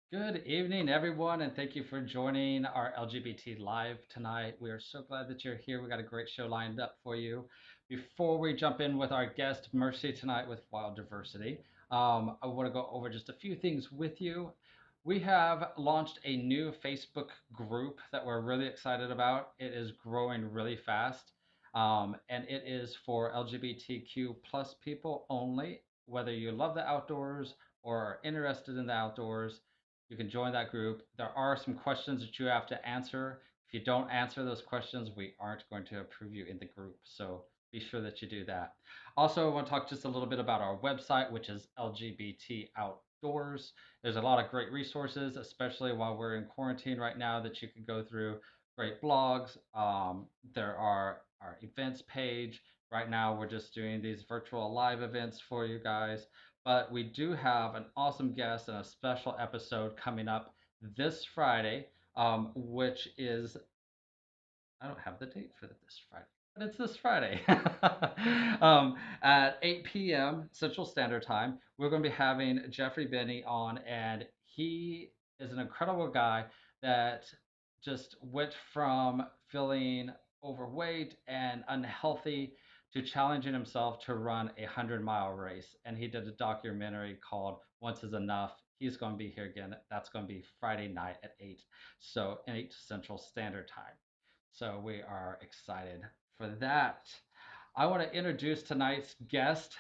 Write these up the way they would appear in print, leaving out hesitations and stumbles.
Good evening, everyone, and thank you for joining our LGBT Live tonight. We are so glad that you're here. We got a great show lined up for you. Before we jump in with our guest, Mercy, tonight with Wild Diversity, I want to go over just a few things with you. We have launched a new Facebook group that we're really excited about. It is growing really fast, and it is for LGBTQ plus people only. Whether you love the outdoors or are interested in the outdoors, you can join that group. There are some questions that you have to answer. If you don't answer those questions, we aren't going to approve you in the group. So be sure that you do that. Also, I want to talk just a little bit about our website, which is LGBT Outdoors. There's a lot of great resources, especially while we're in quarantine right now, that you can go through. Great blogs. There are our events page. Right now, we're just doing these virtual live events for you guys. But we do have an awesome guest and a special episode coming up this Friday, which is, I don't have the date for this Friday, but it's this Friday at 8 p.m. Central Standard Time. We're going to be having Jeffrey Benny on, and he is an incredible guy that just went from feeling overweight and unhealthy to challenging himself to run a 100-mile race. And he did a documentary called Once Is Enough. He's going to be here again. That's going to be Friday night at 8, so 8 Central Standard Time. So we are excited for that. I want to introduce tonight's guest.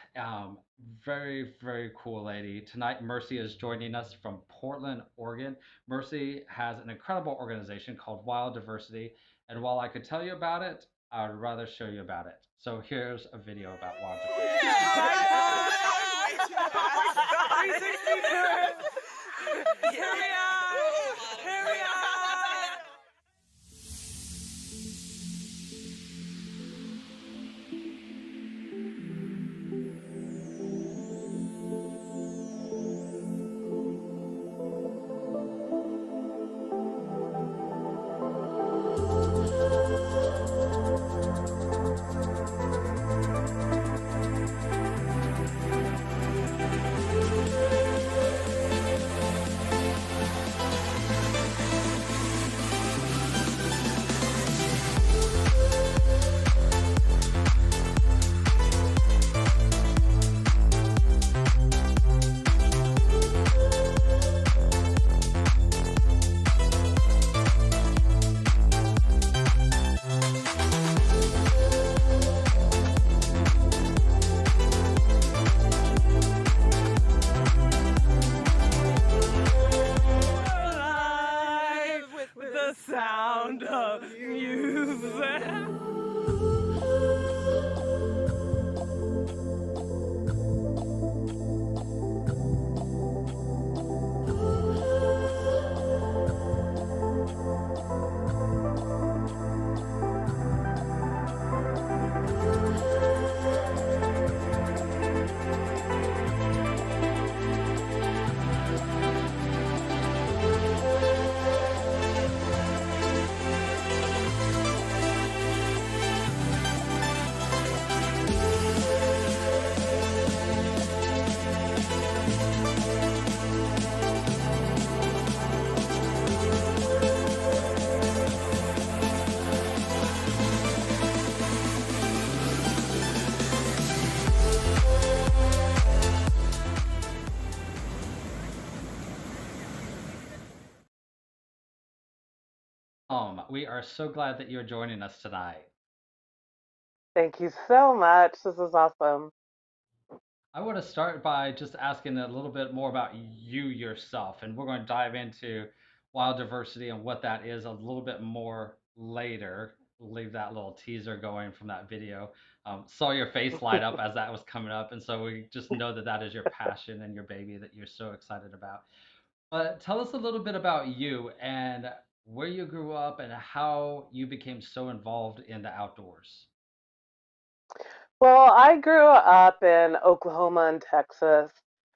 Very, very cool lady. Tonight, Mercy is joining us from Portland, Oregon. Mercy has an incredible organization called Wild Diversity. And while I could tell you about it, I'd rather show you about it. So here's a video about Wild Diversity. Here we are! Here we are! Live with the sound of music. We are so glad that you're joining us tonight. Thank you so much. This is awesome. I want to start by just asking a little bit more about you yourself, and we're going to dive into wild diversity and what that is a little bit more later. Leave that little teaser going from that video. Saw your face light up as that was coming up, and so we just know that that is your passion and your baby that you're so excited about. But tell us a little bit about you and where you grew up and how you became so involved in the outdoors. Well, I grew up in Oklahoma and Texas.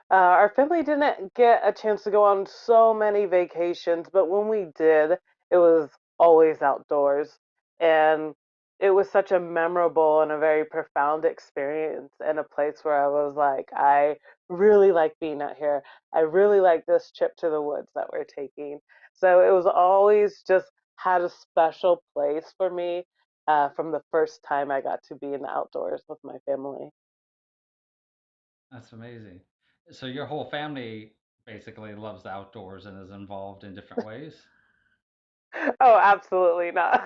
Our family didn't get a chance to go on so many vacations, but when we did, it was always outdoors. And it was such a memorable and a very profound experience in a place where I was like, I really like being out here. I really like this trip to the woods that we're taking. So it was always just had a special place for me from the first time I got to be in the outdoors with my family. That's amazing. So your whole family basically loves the outdoors and is involved in different ways? Oh, absolutely not.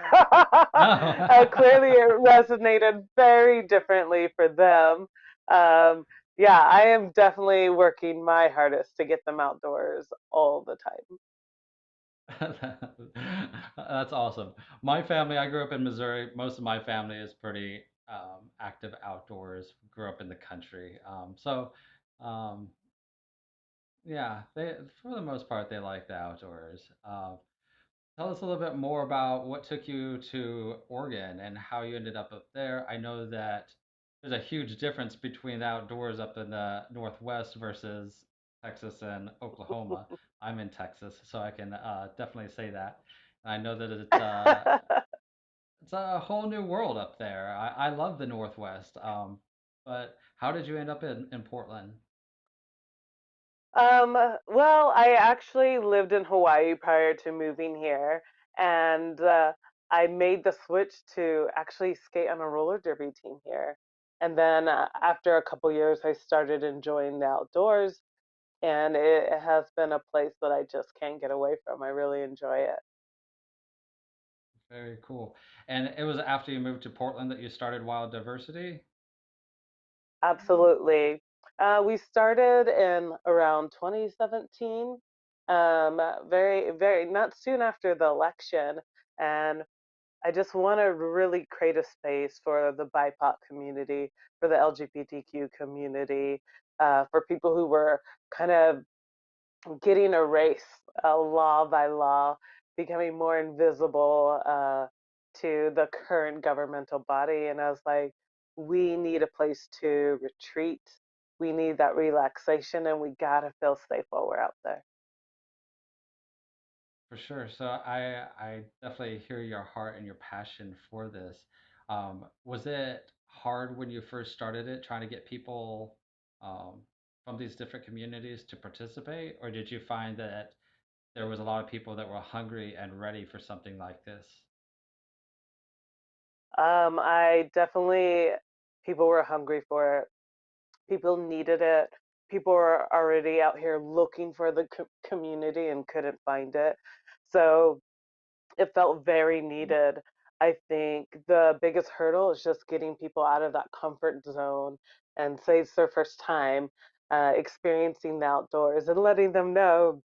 No. Clearly, it resonated very differently for them. Um, yeah, I am definitely working my hardest to get them outdoors all the time. That's awesome. My family, I grew up in Missouri. Most of my family is pretty active outdoors. Grew up in the country. Um, yeah, they for the most part they like the outdoors. Tell us a little bit more about what took you to Oregon and how you ended up there. I know that there's a huge difference between the outdoors up in the Northwest versus Texas and Oklahoma. I'm in Texas, so I can definitely say that. And I know that it's a whole new world up there. I love the Northwest. But how did you end up in Portland? well, I actually lived in Hawaii prior to moving here, and I made the switch to actually skate on a roller derby team here. And then after a couple years, I started enjoying the outdoors, and it has been a place that I just can't get away from. I really enjoy it. Very cool. And it was after you moved to Portland that you started Wild Diversity? Absolutely. We started in around 2017, very not soon after the election, and I just want to really create a space for the BIPOC community, for the LGBTQ community, for people who were kind of getting erased law by law, becoming more invisible to the current governmental body. And I was like, we need a place to retreat. We need that relaxation, and we gotta feel safe while we're out there. For sure. So I definitely hear your heart and your passion for this. Was it hard when you first started it, trying to get people um, from these different communities to participate, or did you find that there was a lot of people that were hungry and ready for something like this? I definitely, people were hungry for it. People needed it. People were already out here looking for the community and couldn't find it. So it felt very needed. I think the biggest hurdle is just getting people out of that comfort zone and say it's their first time experiencing the outdoors and letting them know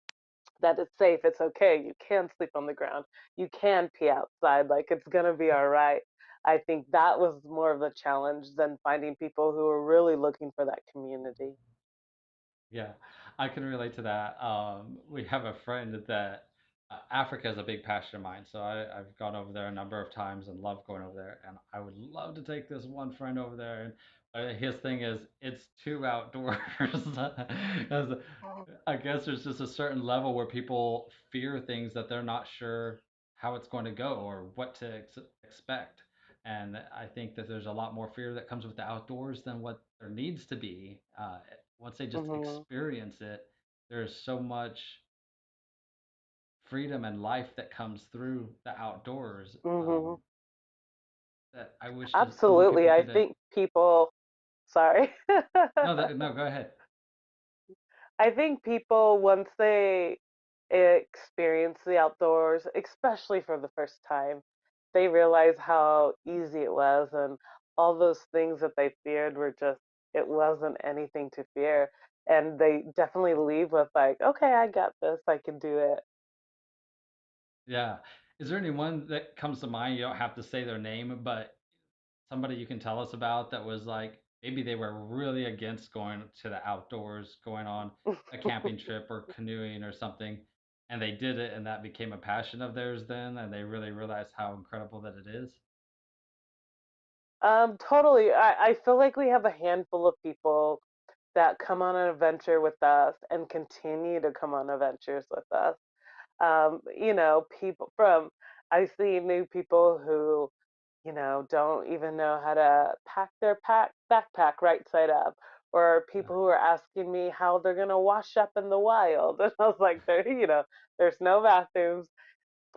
that it's safe, it's okay, you can sleep on the ground, you can pee outside, like it's gonna be all right. I think that was more of a challenge than finding people who are really looking for that community. Yeah, I can relate to that. We have a friend that Africa is a big passion of mine, so I've gone over there a number of times and love going over there. And I would love to take this one friend over there. And his thing is, it's too outdoors. 'Cause I guess there's just a certain level where people fear things that they're not sure how it's going to go or what to expect. And I think that there's a lot more fear that comes with the outdoors than what there needs to be. Once they just Mhm. experience it, there's so much freedom and life that comes through the outdoors Mhm. that I wish just more Absolutely. people I could. think people, sorry. No, no, go ahead. I think people, once they experience the outdoors, especially for the first time, they realize how easy it was, and all those things that they feared were just, it wasn't anything to fear. And they definitely leave with, like, okay, I got this, I can do it. Yeah. Is there anyone that comes to mind? You don't have to say their name, but somebody you can tell us about that was like maybe they were really against going to the outdoors, going on a camping trip or canoeing or something, and they did it, and that became a passion of theirs then, and they really realized how incredible that it is. Totally. I feel like we have a handful of people that come on an adventure with us and continue to come on adventures with us. People from, I see new people who, don't even know how to pack their backpack right side up, or Yeah. people who are asking me how they're going to wash up in the wild. And I was like, there's no bathrooms.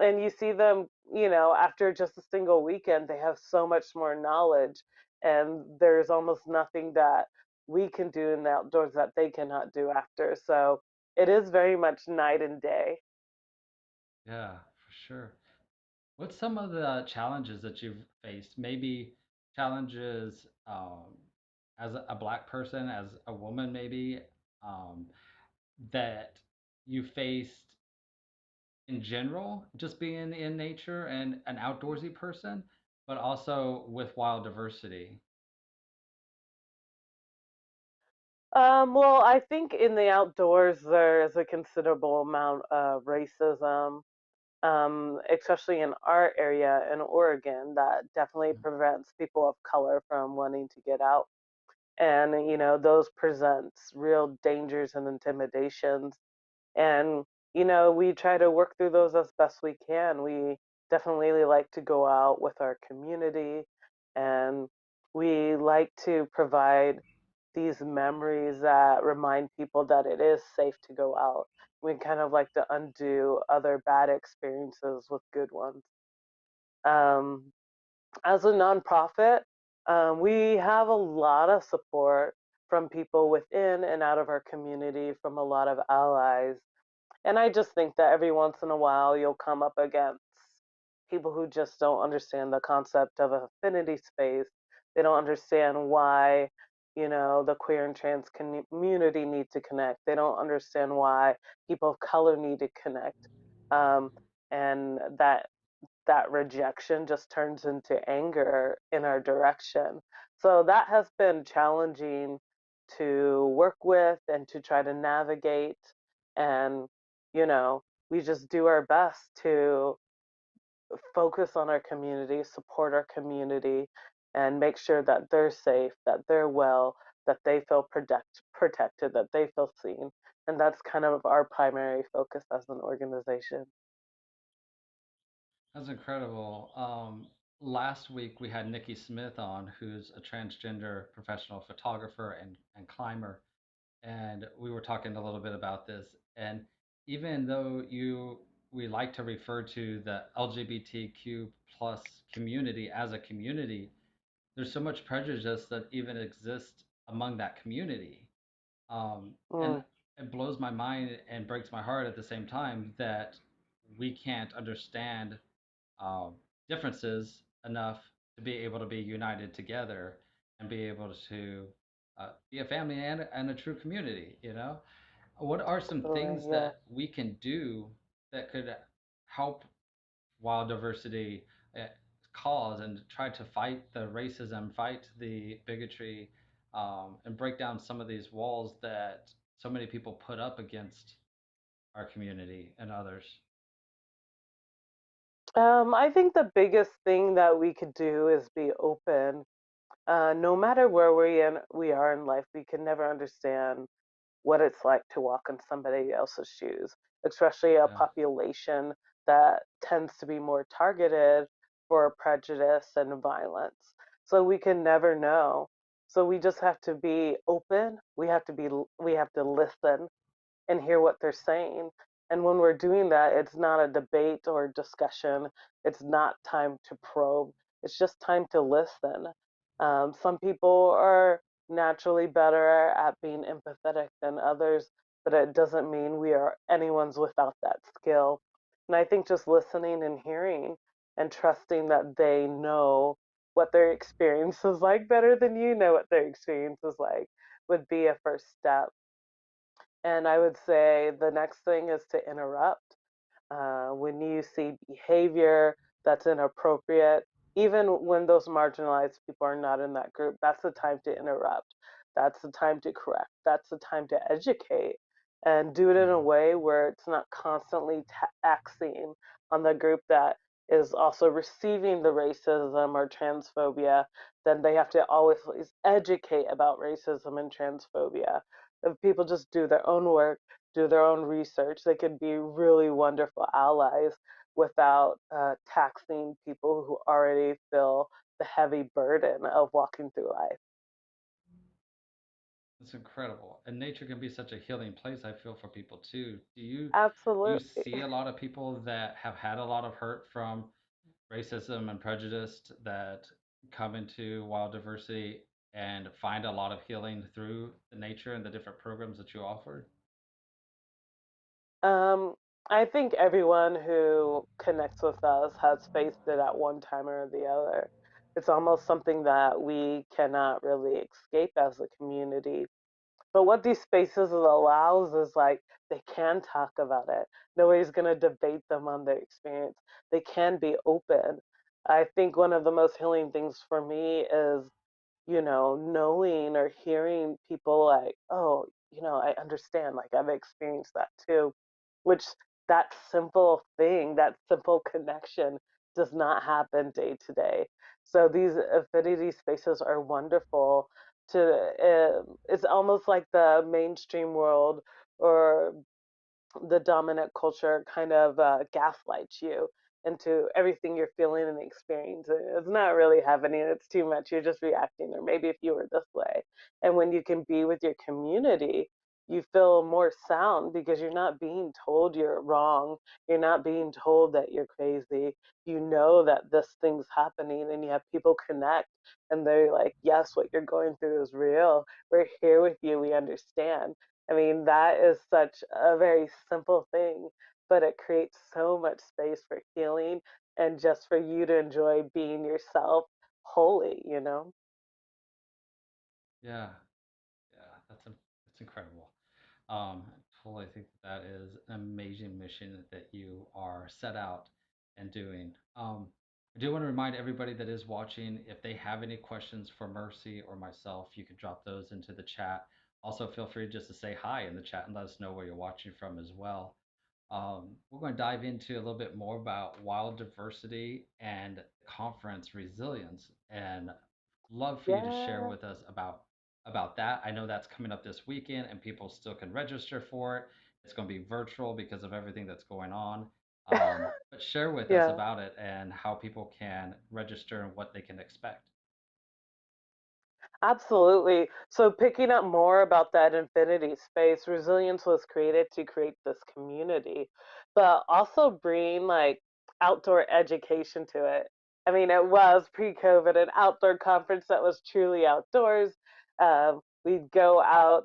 And you see them, after just a single weekend, they have so much more knowledge. And there's almost nothing that we can do in the outdoors that they cannot do after. So it is very much night and day. Yeah, for sure. What's some of the challenges that you've faced? Maybe challenges as a black person, as a woman, maybe um, that you faced in general, just being in nature and an outdoorsy person, but also with wild diversity. Well, I think in the outdoors there is a considerable amount of racism, especially in our area in Oregon, that definitely prevents people of color from wanting to get out. And, those presents real dangers and intimidations. And, we try to work through those as best we can. We definitely like to go out with our community, and we like to provide these memories that remind people that it is safe to go out. We kind of like to undo other bad experiences with good ones. Um, as a nonprofit, we have a lot of support from people within and out of our community, from a lot of allies. And I just think that every once in a while you'll come up against people who just don't understand the concept of affinity space. They don't understand why, the queer and trans community need to connect. They don't understand why people of color need to connect. Um, and that rejection just turns into anger in our direction. So that has been challenging to work with and to try to navigate. And, you know, we just do our best to focus on our community, support our community, and make sure that they're safe, that they're well, that they feel protected, that they feel seen. And that's kind of our primary focus as an organization. That's incredible. Last week we had Nicki Smith on, who's a transgender professional photographer and climber, and we were talking a little bit about this. And even though we like to refer to the LGBTQ plus community as a community, there's so much prejudice that even exists among that community. And Mm, it blows my mind and breaks my heart at the same time that we can't understand um, differences enough to be able to be united together and be able to be a family and a true community. What are some absolutely, things yeah. that we can do that could help wild diversity uh, cause and try to fight the racism, fight the bigotry, and break down some of these walls that so many people put up against our community and others? I think the biggest thing that we could do is be open. No matter where we are in life, we can never understand what it's like to walk in somebody else's shoes, especially a Yeah. population that tends to be more targeted for prejudice and violence. So we can never know. So we just have to be open. We have to listen and hear what they're saying. And when we're doing that, it's not a debate or discussion. It's not time to probe. It's just time to listen. Some people are naturally better at being empathetic than others, but it doesn't mean we are anyone's without that skill. And I think just listening and hearing and trusting that they know what their experience is like better than you know what their experience is like would be a first step. And I would say the next thing is to interrupt. When you see behavior that's inappropriate, even when those marginalized people are not in that group, that's the time to interrupt. That's the time to correct. That's the time to educate and do it in a Mhm. way where it's not constantly taxing on the group that is also receiving the racism or transphobia. Then they have to always educate about racism and transphobia. If people just do their own work, do their own research, they could be really wonderful allies without taxing people who already feel the heavy burden of walking through life. It's incredible. And nature can be such a healing place, I feel, for people too. Do you Absolutely. see a lot of people that have had a lot of hurt from racism and prejudice that come into wild diversity and find a lot of healing through the nature and the different programs that you offer? Um, I think everyone who connects with us has faced it at one time or the other. It's almost something that we cannot really escape as a community. But what these spaces allows is like they can talk about it. Nobody's going to debate them on their experience. They can be open. I think one of the most healing things for me is, knowing or hearing people like, oh, I understand, like I've experienced that too, which that simple thing, that simple connection does not happen day to day. So these affinity spaces are wonderful it's almost like the mainstream world or the dominant culture kind of gaslights you into everything you're feeling and experiencing. It's not really happening. It's too much. You're just reacting, or maybe if you were this way. And when you can be with your community, you feel more sound because you're not being told you're wrong. You're not being told that you're crazy. You know that this thing's happening, and you have people connect, and they're like, yes, what you're going through is real. We're here with you. We understand. I mean, that is such a very simple thing, but it creates so much space for healing and just for you to enjoy being yourself wholly. Yeah, yeah, that's incredible. Totally think that is an amazing mission that you are set out and doing. I do want to remind everybody that is watching, if they have any questions for Mercy or myself, you can drop those into the chat. Also, feel free just to say hi in the chat and let us know where you're watching from as well. We're going to dive into a little bit more about wild diversity and conference resilience, and love for you to share Yeah. with us about that. I know that's coming up this weekend, and people still can register for it. It's going to be virtual because of everything that's going on. But share with us Yeah. about it and how people can register and what they can expect. Absolutely. So, picking up more about that infinity space, resilience was created to create this community, but also bring like outdoor education to it. I mean, it was pre COVID an outdoor conference that was truly outdoors. We'd go out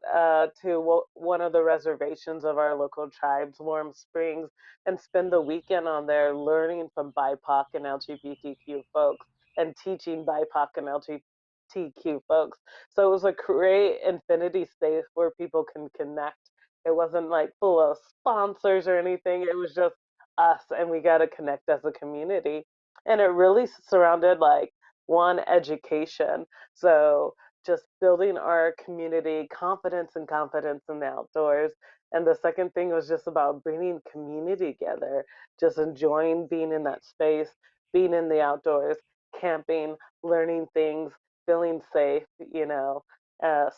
to one of the reservations of our local tribes, Warm Springs, and spend the weekend on there learning from BIPOC and LGBTQ folks and teaching BIPOC and LGBTQ folks. So it was a great infinity space where people can connect. It wasn't like full of sponsors or anything. It was just us, and we got to connect as a community. And it really surrounded like one education. So just building our community confidence in the outdoors. And the second thing was just about bringing community together, just enjoying being in that space, being in the outdoors, camping, learning things, feeling safe,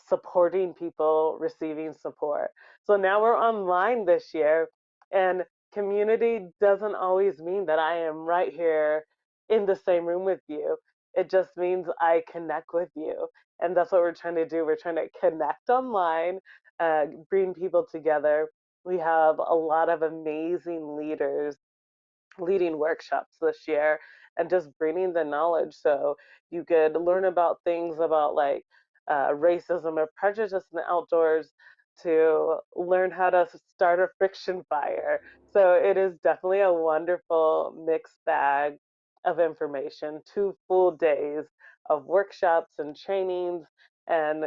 supporting people, receiving support. So now we're online this year, and community doesn't always mean that I am right here in the same room with you. It just means I connect with you. And that's what we're trying to do. We're trying to connect online, bring people together. We have a lot of amazing leaders leading workshops this year and just bringing the knowledge so you could learn about things about like racism or prejudice in the outdoors to learn how to start a friction fire. So it is definitely a wonderful mixed bag of information, 2 full days of workshops and trainings and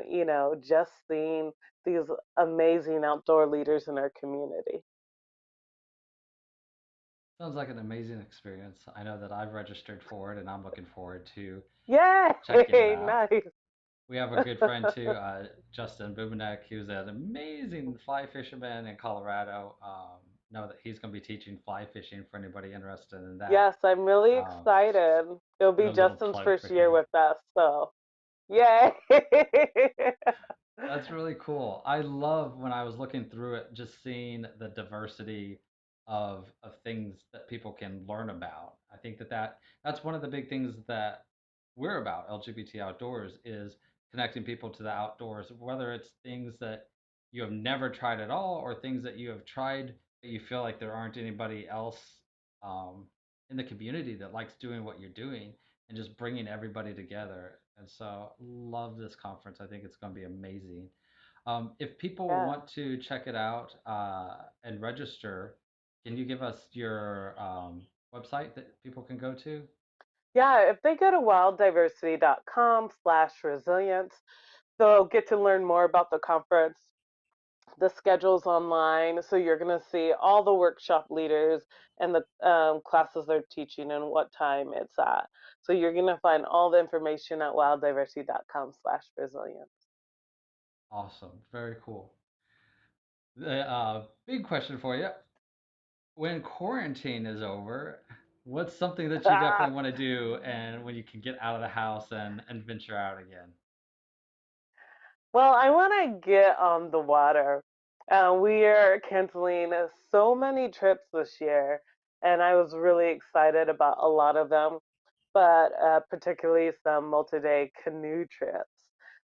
just seeing these amazing outdoor leaders in our community. Sounds like an amazing experience. I know that I've registered for it, and I'm looking forward to Yay! checking it out. Nice. We have a good friend too, Justin Bubanek, who's an amazing fly fisherman in Colorado. Know that he's going to be teaching fly fishing for anybody interested in that. Yes, I'm really Um, excited. It'll and be a little Justin's plug first for year him. with us, so yay! That's really cool. I love when I was looking through it, just seeing the diversity of things that people can learn about. I think that's one of the big things that we're about LGBT Outdoors is connecting people to the outdoors, whether it's things that you have never tried at all or things that you have tried but you feel like there aren't anybody else um, in the community that likes doing what you're doing and just bringing everybody together. And so, love this conference. I think it's going to be amazing. If people Yeah. want to check it out and register, can you give us your website that people can go to? Yeah, if they go to wilddiversity.com/resilience, they'll get to learn more about the conference. The schedule's online, so you're going to see all the workshop leaders and the classes they're teaching and what time it's at. So you're going to find all the information at wilddiversity.com/resilience. Awesome. Very cool. The big question for you. When quarantine is over, what's something that you definitely want to do and when you can get out of the house and venture out again? Well, I want to get on the water. We are canceling so many trips this year, and I was really excited about a lot of them, but particularly some multi-day canoe trips.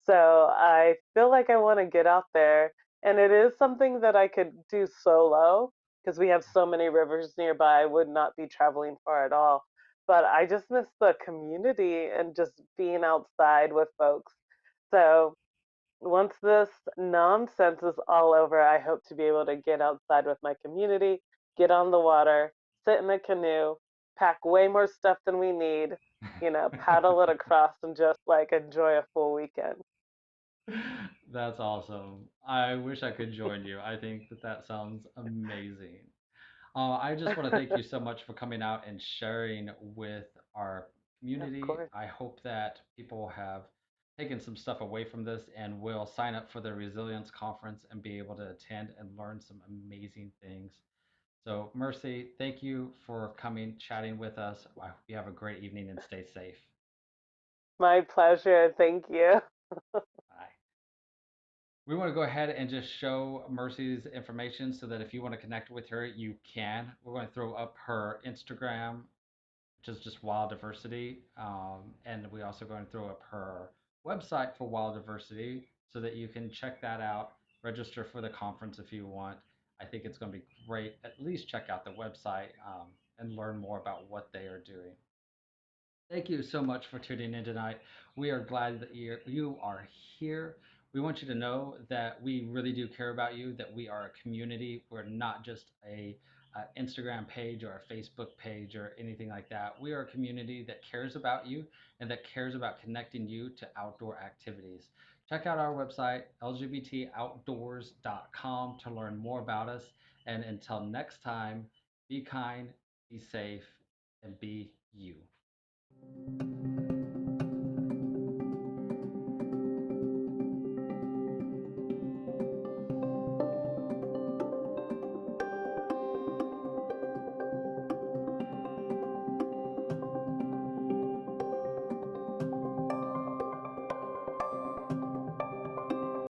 So I feel like I want to get out there, and it is something that I could do solo because we have so many rivers nearby. I would not be traveling far at all. But I just miss the community and just being outside with folks. So once this nonsense is all over, I hope to be able to get outside with my community, get on the water, sit in a canoe, pack way more stuff than we need, paddle it across and just like enjoy a full weekend. That's awesome. I wish I could join you. I think that that sounds amazing. I just want to thank you so much for coming out and sharing with our Of community. course. I hope that people have taken some stuff away from this and will sign up for the Resilience Conference and be able to attend and learn some amazing things. So, Mercy, thank you for coming, chatting with us. I hope you have a great evening and stay safe. My pleasure. Thank you. Bye. We want to go ahead and just show Mercy's information so that if you want to connect with her, you can. We're going to throw up her Instagram, which is just Wild Diversity. And we also going to throw up her website for Wild Diversity so that you can check that out, register for the conference if you want. I think it's going to be great. At least check out the website and learn more about what they are doing. Thank you so much for tuning in tonight. We are glad that you are here. We want you to know that we really do care about you, that we are a community. We're not just a Instagram page or a Facebook page or anything like that. We are a community that cares about you and that cares about connecting you to outdoor activities. Check out our website, lgbtoutdoors.com, to learn more about us. And until next time, be kind, be safe, and be you.